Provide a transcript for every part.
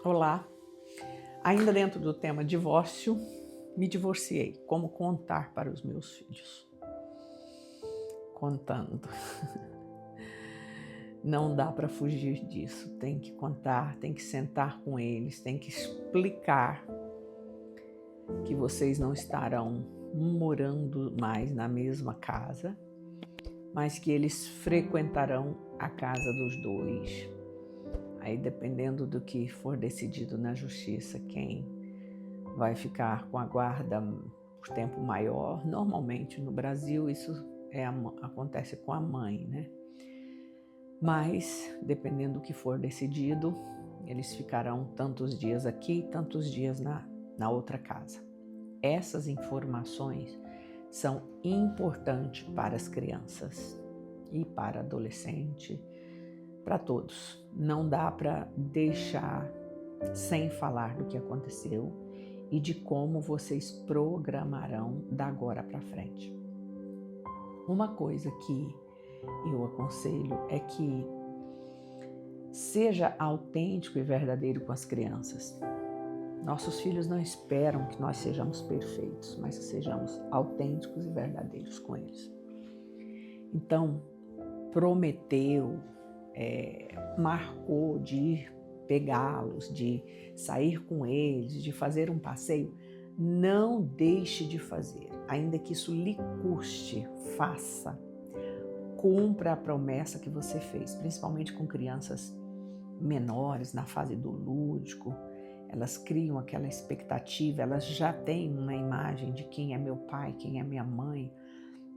Olá, ainda dentro do tema divórcio, me divorciei. Como contar para os meus filhos? Contando. Não dá para fugir disso. Tem que contar, tem que sentar com eles, tem que explicar que vocês não estarão morando mais na mesma casa, mas que eles frequentarão a casa dos dois. Aí, dependendo do que for decidido na justiça, quem vai ficar com a guarda por tempo maior. Normalmente no Brasil isso acontece com a mãe, né? Mas, dependendo do que for decidido, eles ficarão tantos dias aqui, tantos dias na outra casa. Essas informações são importantes para as crianças e para adolescente, para todos. Não dá para deixar sem falar do que aconteceu e de como vocês programarão da agora para frente. Uma coisa que eu aconselho é que seja autêntico e verdadeiro com as crianças. Nossos filhos não esperam que nós sejamos perfeitos, mas que sejamos autênticos e verdadeiros com eles. Então, prometeu, marcou de ir pegá-los, de sair com eles, de fazer um passeio, não deixe de fazer, ainda que isso lhe custe, faça. Cumpra a promessa que você fez, principalmente com crianças menores, na fase do lúdico. Elas criam aquela expectativa, elas já têm uma imagem de quem é meu pai, quem é minha mãe.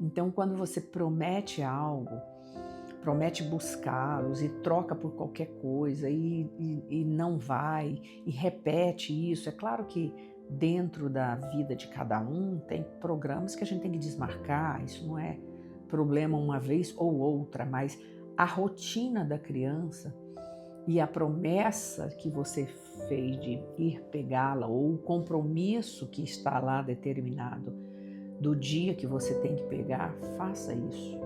Então, quando você promete algo, promete buscá-los e troca por qualquer coisa e não vai, e repete isso. É claro que dentro da vida de cada um tem programas que a gente tem que desmarcar, isso não é problema uma vez ou outra, mas a rotina da criança e a promessa que você fez de ir pegá-la ou o compromisso que está lá determinado do dia que você tem que pegar, faça isso.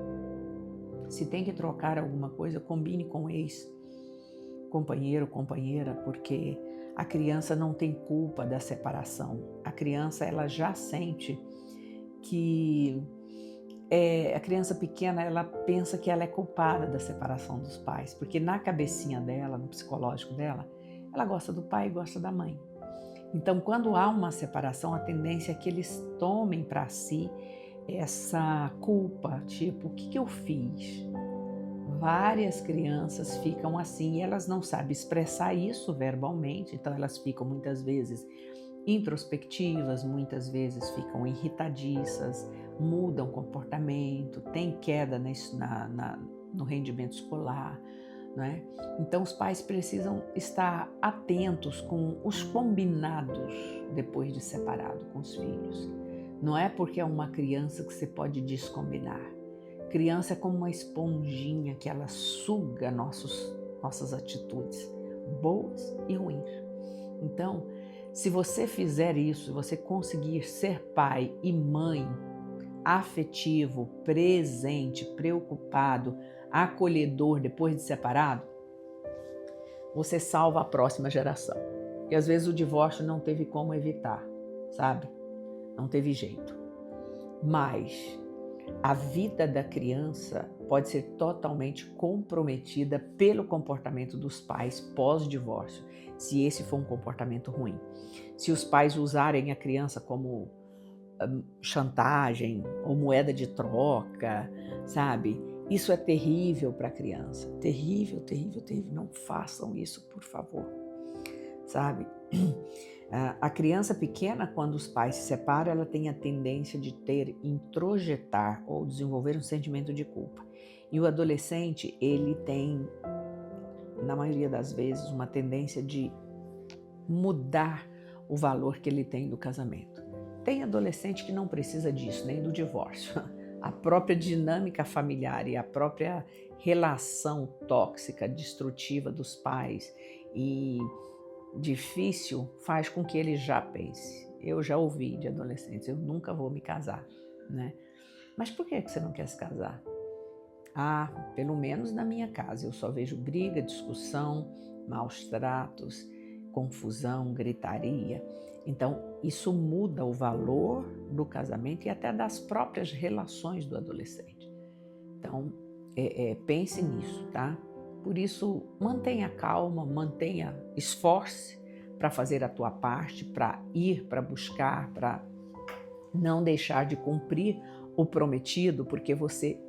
Se tem que trocar alguma coisa, combine com o ex-companheiro, companheira, porque a criança não tem culpa da separação. A criança, ela já sente que a criança pequena, ela pensa que ela é culpada da separação dos pais, porque na cabecinha dela, no psicológico dela, ela gosta do pai e gosta da mãe. Então, quando há uma separação, a tendência é que eles tomem para si essa culpa, tipo, o que eu fiz? Várias crianças ficam assim e elas não sabem expressar isso verbalmente, então elas ficam muitas vezes introspectivas, muitas vezes ficam irritadiças, mudam comportamento, têm queda no rendimento escolar, né? Então os pais precisam estar atentos com os combinados depois de separado com os filhos. Não é porque é uma criança que você pode descombinar. Criança é como uma esponjinha que ela suga nossas atitudes, boas e ruins. Então, se você fizer isso, você conseguir ser pai e mãe afetivo, presente, preocupado, acolhedor depois de separado, você salva a próxima geração. E às vezes o divórcio não teve como evitar, sabe? Não teve jeito. Mas a vida da criança pode ser totalmente comprometida pelo comportamento dos pais pós-divórcio, se esse for um comportamento ruim. Se os pais usarem a criança como chantagem ou moeda de troca, sabe? Isso é terrível para a criança. Terrível, terrível, terrível. Não façam isso, por favor, sabe? A criança pequena, quando os pais se separam, ela tem a tendência de introjetar ou desenvolver um sentimento de culpa. E o adolescente, ele tem, na maioria das vezes, uma tendência de mudar o valor que ele tem do casamento. Tem adolescente que não precisa disso, nem do divórcio. A própria dinâmica familiar e a própria relação tóxica, destrutiva dos pais e difícil faz com que ele já pense. Eu já ouvi de adolescentes, eu nunca vou me casar, né? Mas por que você não quer se casar? Ah, pelo menos na minha casa eu só vejo briga, discussão, maus tratos. confusão, gritaria. Então, isso muda o valor do casamento e até das próprias relações do adolescente. Então, pense nisso, tá? Por isso, mantenha calma, esforce para fazer a tua parte, para ir, para buscar, para não deixar de cumprir o prometido, porque você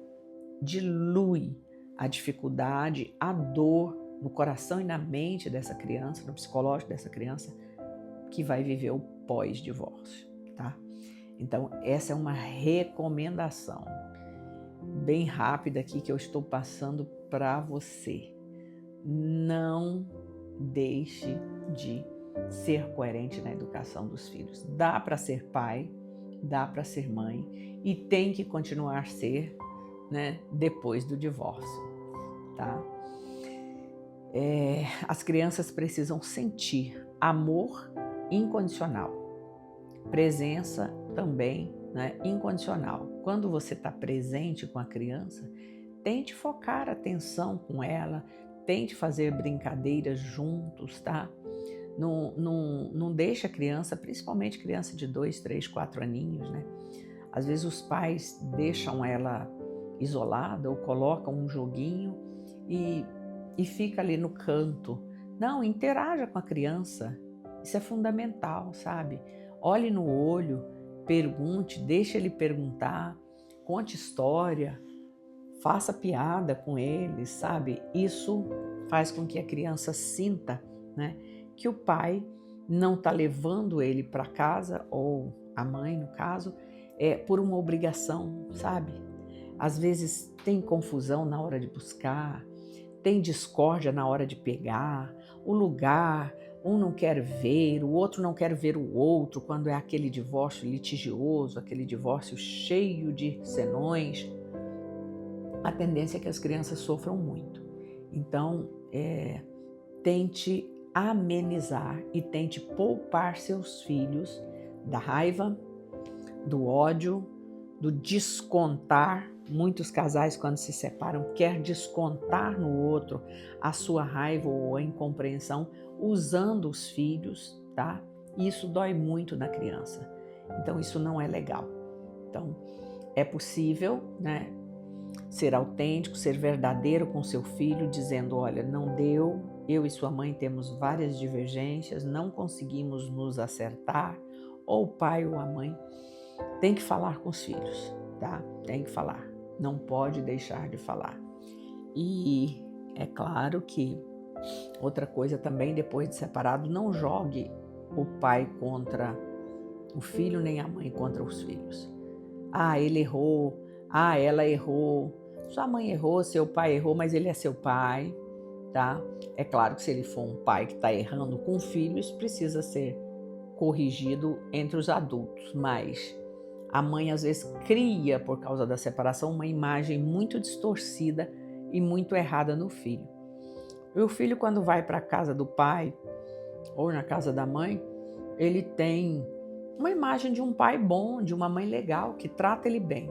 dilui a dificuldade, a dor no coração e na mente dessa criança, no psicológico dessa criança, que vai viver o pós-divórcio, tá? Então, essa é uma recomendação bem rápida aqui que eu estou passando para você. Não deixe de ser coerente na educação dos filhos. Dá para ser pai, dá para ser mãe e tem que continuar a ser, né, depois do divórcio, tá? As crianças precisam sentir amor incondicional, presença também, né, incondicional. Quando você está presente com a criança, tente focar a atenção com ela, tente fazer brincadeiras juntos, tá? Não deixa a criança, principalmente criança de 2, 3, 4 aninhos, né? Às vezes os pais deixam ela isolada ou colocam um joguinho e fica ali no canto. Não, interaja com a criança. Isso é fundamental, sabe? Olhe no olho, pergunte, deixe ele perguntar, conte história, faça piada com ele, sabe? Isso faz com que a criança sinta, né, que o pai não está levando ele para casa, ou a mãe, no caso, por uma obrigação, sabe? Às vezes tem confusão na hora de buscar, tem discórdia na hora de pegar, o lugar, um não quer ver, o outro não quer ver o outro, quando é aquele divórcio litigioso, aquele divórcio cheio de senões, a tendência é que as crianças sofram muito. Então, tente amenizar e tente poupar seus filhos da raiva, do ódio, do descontar. Muitos casais, quando se separam, quer descontar no outro a sua raiva ou a incompreensão usando os filhos, tá? E isso dói muito na criança. Então, isso não é legal. Então, é possível, né, ser autêntico, ser verdadeiro com seu filho, dizendo, olha, não deu, eu e sua mãe temos várias divergências, não conseguimos nos acertar, ou o pai ou a mãe tem que falar com os filhos, tá? Tem que falar, não pode deixar de falar. E é claro que outra coisa também, depois de separado, não jogue o pai contra o filho, nem a mãe contra os filhos. Ah, ele errou, ah, ela errou, sua mãe errou, seu pai errou, mas ele é seu pai, tá? É claro que se ele for um pai que está errando com filhos, precisa ser corrigido entre os adultos, mas a mãe às vezes cria, por causa da separação, uma imagem muito distorcida e muito errada no filho. E o filho, quando vai para a casa do pai ou na casa da mãe, ele tem uma imagem de um pai bom, de uma mãe legal, que trata ele bem.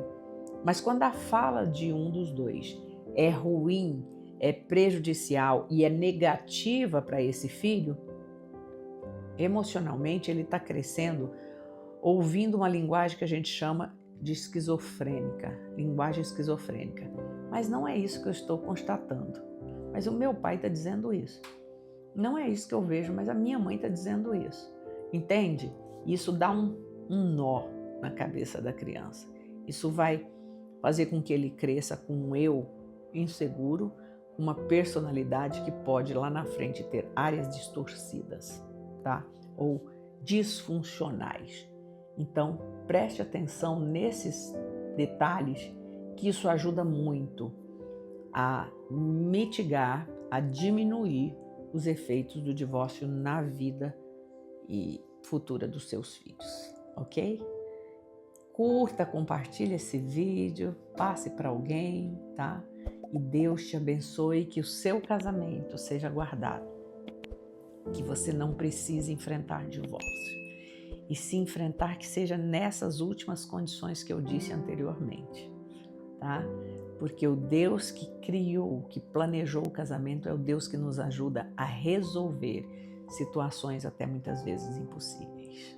Mas quando a fala de um dos dois é ruim, é prejudicial e é negativa para esse filho, emocionalmente ele está crescendo ouvindo uma linguagem que a gente chama de esquizofrênica, linguagem esquizofrênica. Mas não é isso que eu estou constatando. Mas o meu pai está dizendo isso. Não é isso que eu vejo, mas a minha mãe está dizendo isso. Entende? Isso dá um nó na cabeça da criança. Isso vai fazer com que ele cresça com um eu inseguro, uma personalidade que pode lá na frente ter áreas distorcidas, tá? Ou disfuncionais. Então, preste atenção nesses detalhes, que isso ajuda muito a mitigar, a diminuir os efeitos do divórcio na vida e futura dos seus filhos, ok? Curta, compartilhe esse vídeo, passe para alguém, tá? E Deus te abençoe, que o seu casamento seja guardado, que você não precise enfrentar divórcio. E se enfrentar, que seja nessas últimas condições que eu disse anteriormente, tá? Porque o Deus que criou, que planejou o casamento, é o Deus que nos ajuda a resolver situações até muitas vezes impossíveis.